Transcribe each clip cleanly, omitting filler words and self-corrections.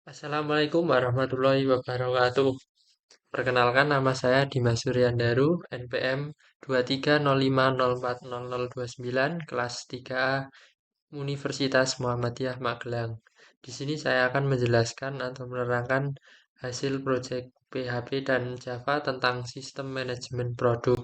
Assalamualaikum warahmatullahi wabarakatuh. Perkenalkan nama saya Dimas Suryandaru, NPM 2305040029, kelas 3A, Universitas Muhammadiyah Magelang. Di sini saya akan menjelaskan atau menerangkan hasil proyek PHP dan Java tentang sistem manajemen produk.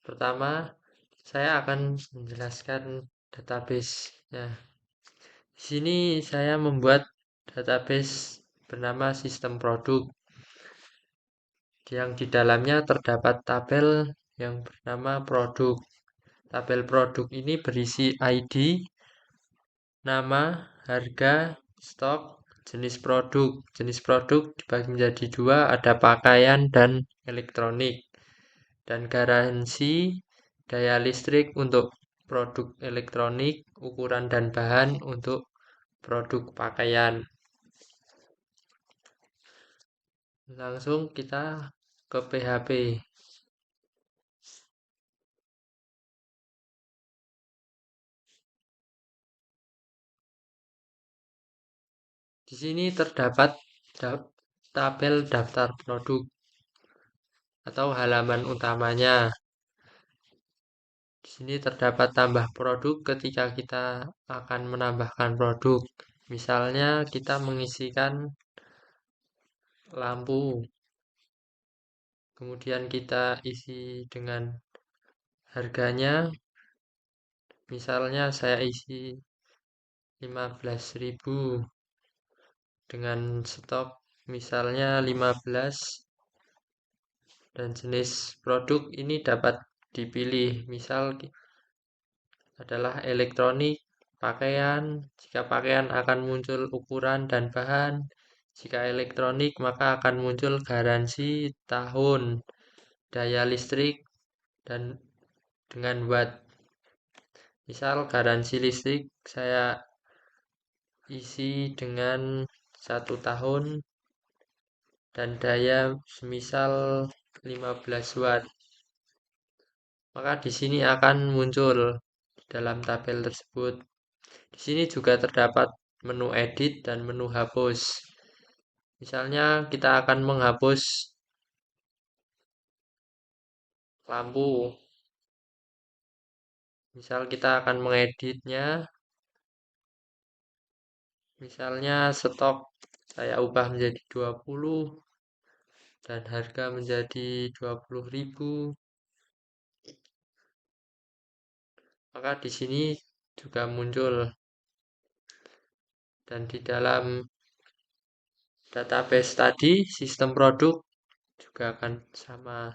Pertama, saya akan menjelaskan database-nya. Di sini saya membuat database bernama sistem produk yang di dalamnya terdapat tabel yang bernama produk. Tabel produk ini berisi ID, nama, harga, stok, jenis produk. Jenis produk dibagi menjadi dua, ada pakaian dan elektronik. Dan garansi daya listrik untuk produk elektronik, ukuran dan bahan untuk produk pakaian. Langsung kita ke PHP. Di sini terdapat tabel daftar produk atau halaman utamanya. Di sini terdapat tambah produk ketika kita akan menambahkan produk. Misalnya kita mengisikan lampu, kemudian kita isi dengan harganya. Misalnya saya isi 15.000 dengan stok misalnya 15 dan jenis produk ini dapat dipilih. Misal adalah elektronik, pakaian. Jika pakaian akan muncul ukuran dan bahan. Jika elektronik maka akan muncul garansi tahun, daya listrik, dan dengan watt. Misal garansi listrik saya isi dengan 1 tahun dan daya semisal 15 watt. Maka di sini akan muncul dalam tabel tersebut. Di sini juga terdapat menu edit dan menu hapus. Misalnya kita akan menghapus lampu. Misal kita akan mengeditnya. Misalnya stok saya ubah menjadi 20 dan harga menjadi 20.000. Maka di sini juga muncul dan di dalam database tadi sistem produk juga akan sama.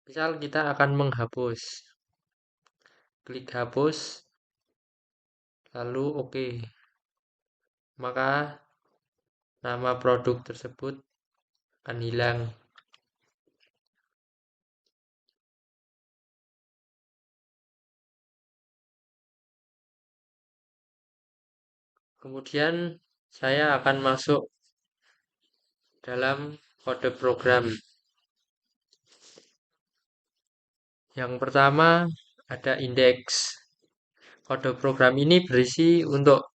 Misal kita akan menghapus, klik hapus, lalu oke. Maka nama produk tersebut akan hilang. Kemudian saya akan masuk dalam kode program. Yang pertama ada indeks. Kode program ini berisi untuk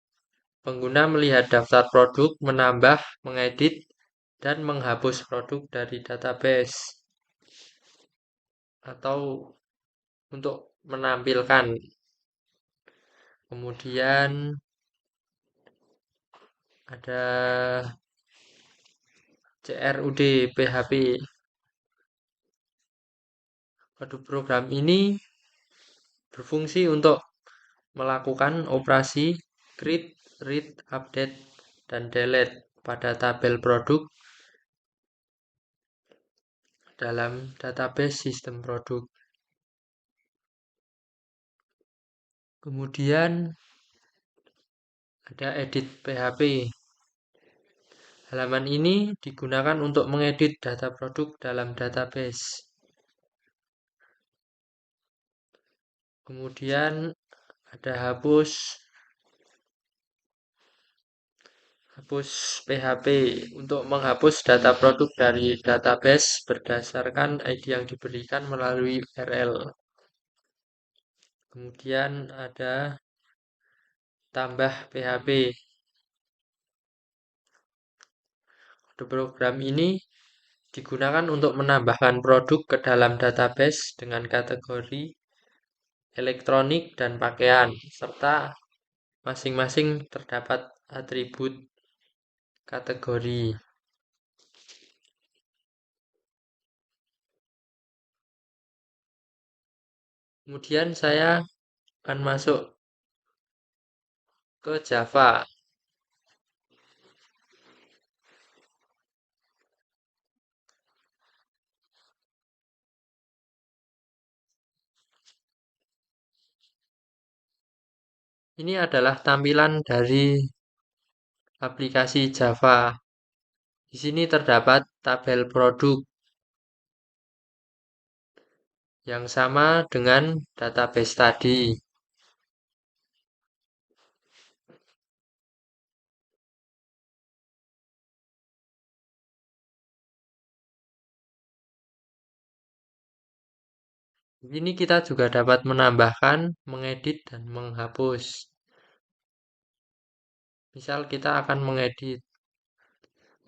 pengguna melihat daftar produk, menambah, mengedit, dan menghapus produk dari database. Atau untuk menampilkan. Kemudian ada CRUD PHP. Kode program ini berfungsi untuk melakukan operasi create, read, update, dan delete pada tabel produk dalam database sistem produk. Kemudian ada edit PHP. Halaman ini digunakan untuk mengedit data produk dalam database. Kemudian ada hapus. Hapus PHP untuk menghapus data produk dari database berdasarkan ID yang diberikan melalui URL. Kemudian ada tambah PHP. Kode program ini digunakan untuk menambahkan produk ke dalam database dengan kategori elektronik dan pakaian, serta masing-masing terdapat atribut kategori. Kemudian saya akan masuk ke Java. Ini adalah tampilan dari aplikasi Java. Di sini terdapat tabel produk yang sama dengan database tadi. Di sini kita juga dapat menambahkan, mengedit, dan menghapus. Misal kita akan mengedit.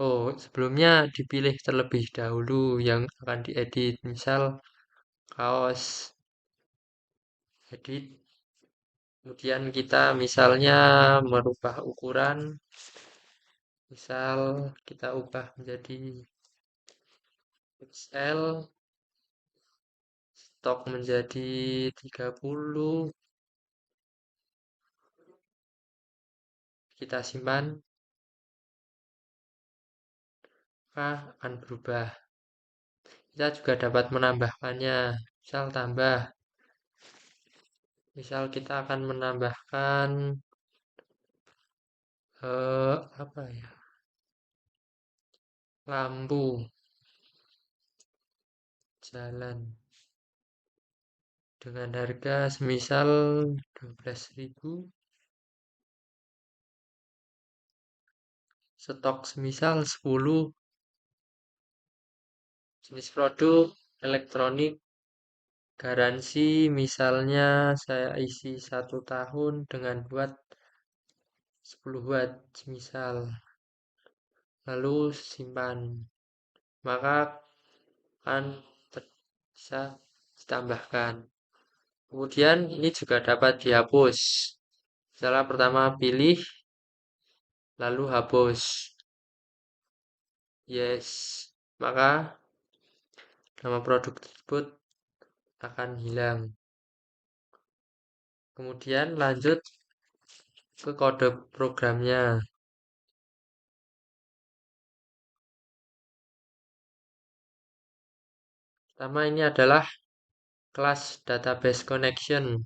Oh, sebelumnya dipilih terlebih dahulu yang akan diedit. Misal kaos, edit. Kemudian kita misalnya merubah ukuran. Misal kita ubah menjadi XL, stok menjadi 30. Kita simpan, maka akan berubah. Kita juga dapat menambahkannya. Misal tambah. Misal kita akan menambahkan apa ya? Lampu jalan dengan harga semisal 12.000, stok semisal 10, jenis produk elektronik, garansi misalnya saya isi 1 tahun dengan watt 10 watt semisal, lalu simpan, maka akan bisa ditambahkan. Kemudian ini juga dapat dihapus. Cara pertama pilih, lalu hapus. Yes, maka nama produk tersebut akan hilang. Kemudian lanjut ke kode programnya. Pertama ini adalah kelas database connection.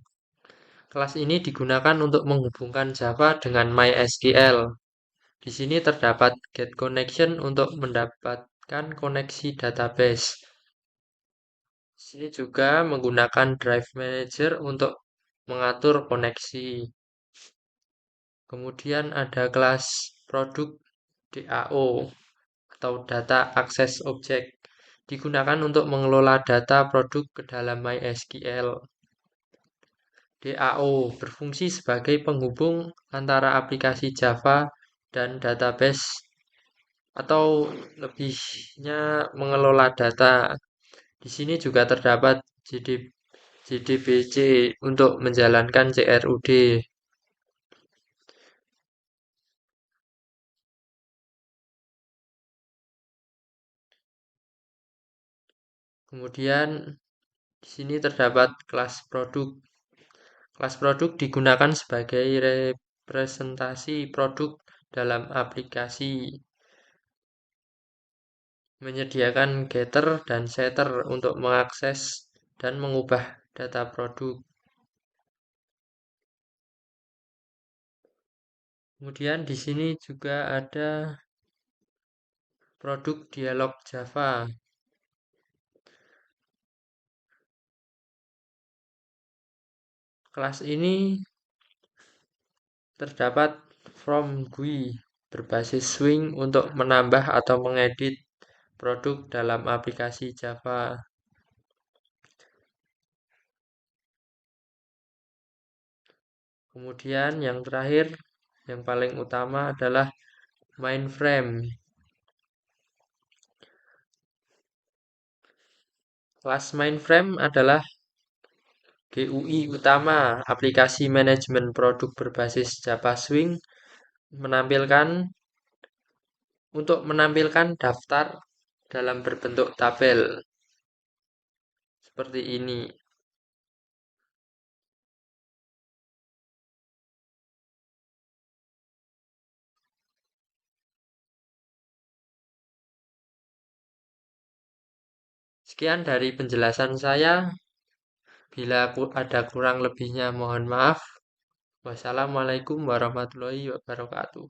Kelas ini digunakan untuk menghubungkan Java dengan MySQL. Di sini terdapat get connection untuk mendapatkan koneksi database. Di sini juga menggunakan drive manager untuk mengatur koneksi. Kemudian ada kelas produk DAO atau data access object, digunakan untuk mengelola data produk ke dalam MySQL. DAO berfungsi sebagai penghubung antara aplikasi Java dan database atau lebihnya mengelola data. Di sini juga terdapat JDBC untuk menjalankan CRUD. Kemudian di sini terdapat kelas produk. Kelas produk digunakan sebagai representasi produk dalam aplikasi, menyediakan getter dan setter untuk mengakses dan mengubah data produk. Kemudian di sini juga ada produk dialog Java. Kelas ini terdapat from GUI berbasis Swing untuk menambah atau mengedit produk dalam aplikasi Java. Kemudian yang terakhir, yang paling utama adalah mainframe. Kelas mainframe adalah GUI utama aplikasi manajemen produk berbasis Java Swing untuk menampilkan daftar dalam berbentuk tabel seperti ini. Sekian dari penjelasan saya. Bila ada kurang lebihnya mohon maaf. Wassalamualaikum warahmatullahi wabarakatuh.